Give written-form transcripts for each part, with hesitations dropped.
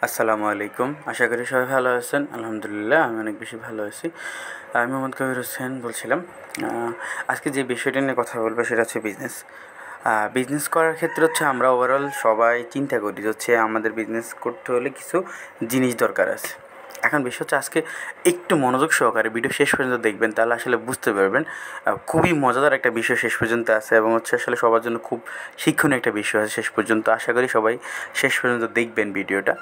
আসসালামু আলাইকুম। আশা করি সবাই ভালো আছেন। আলহামদুলিল্লাহ আমি অনেক বেশি ভালো আছি। আমি মোহাম্মদ কবির হোসেন বলছিলাম। আজকে যে বিষয়টা নিয়ে কথা বলবো সেটা হচ্ছে বিজনেস। বিজনেস করার ক্ষেত্রে হচ্ছে আমরা ওভারঅল সবাই চিন্তা করি যে হচ্ছে আমাদের বিজনেস করতে হলে কিছু জিনিস দরকার আছে। এখন বিষয় হচ্ছে আজকে একটু মনোযোগ সহকারে ভিডিও শেষ পর্যন্ত দেখবেন, তাহলে আসলে বুঝতে পারবেন খুবই মজাদার একটা বিষয় শেষ পর্যন্ত আছে এবং হচ্ছে আসলে সবার জন্য খুব শিক্ষণীয় একটা বিষয় আছে শেষ পর্যন্ত। আশা করি সবাই শেষ পর্যন্ত দেখবেন ভিডিওটা।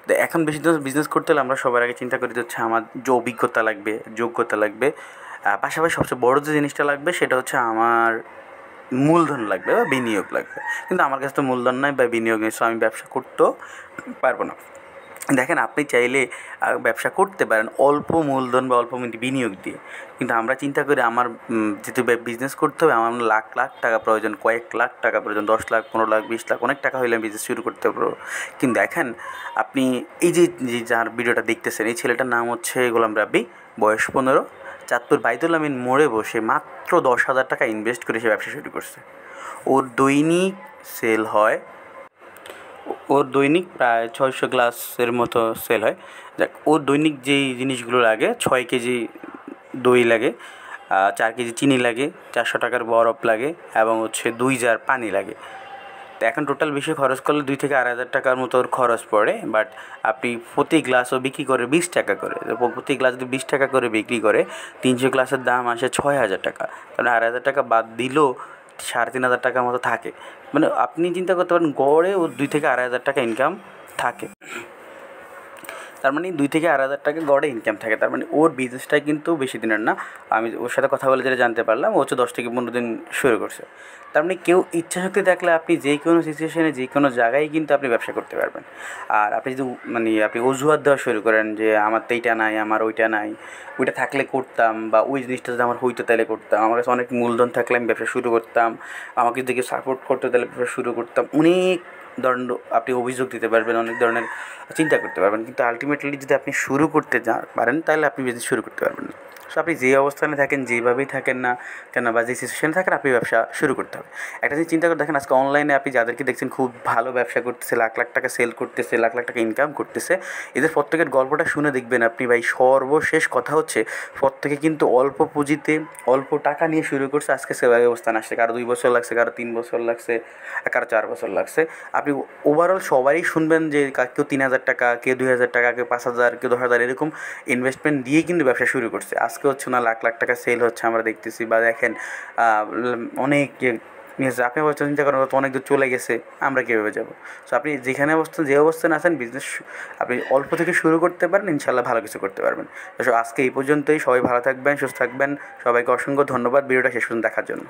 তো এখন বিজনেস করতে হলে আমরা সবার আগে চিন্তা করি যে হচ্ছে আমার যে অভিজ্ঞতা লাগবে, যোগ্যতা লাগবে, পাশাপাশি সবচেয়ে বড় যে জিনিসটা লাগবে সেটা হচ্ছে আমার মূলধন লাগবে বা বিনিয়োগ লাগবে। কিন্তু আমার কাছে তো মূলধন নাই বা বিনিয়োগ নেই, সো আমি ব্যবসা করতেও পারবো না। দেখেন, আপনি চাইলে ব্যবসা করতে পারেন অল্প মূলধন বা অল্প বিনিয়োগ দিয়ে, কিন্তু আমরা চিন্তা করি আমার যেহেতু বিজনেস করতে হবে, আমার লাখ লাখ টাকা প্রয়োজন, কয়েক লাখ টাকা প্রয়োজন, 10 লাখ, 15 লাখ, 20 লাখ, অনেক টাকা হইলে বিজনেস শুরু করতে পারবো। কিন্তু দেখেন, আপনি এই যে যার ভিডিওটা দেখতেছেন, এই ছেলেটার নাম হচ্ছে গোলাম রাব্বি, বয়স 15, চাঁদপুর বাইতুল আমিন মোড়ে বসে মাত্র 10,000 টাকা ইনভেস্ট করে সে ব্যবসা শুরু করছে। ওর দৈনিক সেল হয়, ওর দৈনিক প্রায় 600 গ্লাসের মতো সেল হয়। দেখ, ওর দৈনিক যেই জিনিসগুলো লাগে, 6 কেজি দই লাগে, 4 কেজি চিনি লাগে, 400 টাকার বরফ লাগে এবং হচ্ছে 2 জার পানি লাগে। তো এখন টোটাল বিষয় খরচ করলে 2 থেকে 2,500 টাকার মতো ওর খরচ পড়ে। বাট আপনি প্রতি গ্লাসও বিক্রি করে 20 টাকা করে, প্রতি গ্লাস যদি 20 টাকা করে বিক্রি করে, 300 গ্লাসের দাম আসে 6,000 টাকা। তাহলে 2,500 টাকা বাদ দিলেও 3,500 টাকার মতো থাকে। মানে আপনি চিন্তা করতে পারেন, গড়ে ওর 2 থেকে 2,500 টাকা ইনকাম থাকে। তার মানে 2 থেকে 2,500 টাকা গড়ে ইনকাম থাকে। তার মানে ওর বিজনেসটা কিন্তু বেশি দিনের না। আমি ওর সাথে কথা বলে যেটা জানতে পারলাম, ও হচ্ছে 10 থেকে 15 দিন শুরু করছে। তার মানে কেউ ইচ্ছাশক্তি থাকলে আপনি যে কোনো সিচুয়েশনে যে কোনো জায়গায় কিন্তু আপনি ব্যবসা করতে পারবেন। আর আপনি যদি আপনি অজুহাত দেওয়া শুরু করেন যে আমার তো এইটা নাই, আমার ওইটা নাই, ওইটা থাকলে করতাম, বা ওই জিনিসটা যদি আমার হইতো তাহলে করতাম, আমার কাছে অনেক মূলধন থাকলে আমি ব্যবসা শুরু করতাম, আমাকে যদি কেউ সাপোর্ট করতো তাহলে ব্যবসা শুরু করতাম, অনেক ধরনের আপনি অভিযোগ দিতে পারবেন, অনেক ধরনের চিন্তা করতে পারবেন। কিন্তু আলটিমেটলি যদি আপনি শুরু করতে পারেন, তাহলে আপনি বিজনেস শুরু করতে পারবেন না। সো আপনি যে অবস্থানে থাকেন, যেভাবেই থাকেন না কেন বা যে সিচুয়েশনে থাকেন, আপনি ব্যবসা শুরু করতে হবে। একটা জিনিস চিন্তা করে দেখেন, আজকে অনলাইনে আপনি যাদেরকে দেখছেন খুব ভালো ব্যবসা করতেছে, লাখ লাখ টাকা সেল করতেছে, লাখ লাখ টাকা ইনকাম করতেছে, এদের প্রত্যেকের গল্পটা শুনে দেখবেন আপনি ভাই, সর্বশেষ কথা হচ্ছে প্রত্যেকে কিন্তু অল্প পুঁজিতে অল্প টাকা নিয়ে শুরু করছে, আজকে সেভাবে অবস্থান আসছে। কারো 2 বছর লাগছে, কারো 3 বছর লাগছে, কারো 4 বছর লাগছে। আপনি ওভারঅল সবারই শুনবেন যে কেউ 3,000 টাকা, কেউ 2,000 টাকা, কেউ 5,000, কেউ 10,000, এরকম ইনভেস্টমেন্ট দিয়ে কিন্তু ব্যবসা শুরু করছে। আজকে হচ্ছে না লাখ লাখ টাকা সেল হচ্ছে, আমরা দেখতেছি। বা দেখেন অনেক আপনি অবস্থা চিন্তা করেন, তো অনেক দূর চলে গেছে, আমরা কীভাবে যাবো? সো আপনি যেখানে অবস্থান, যে অবস্থানে আছেন, বিজনেস আপনি অল্প থেকে শুরু করতে পারেন, ইনশাল্লাহ ভালো কিছু করতে পারবেন। তো আজকে এই পর্যন্তই। সবাই ভালো থাকবেন, সুস্থ থাকবেন। সবাইকে অসংখ্য ধন্যবাদ ভিডিওটা শেষ পর্যন্ত দেখার জন্য।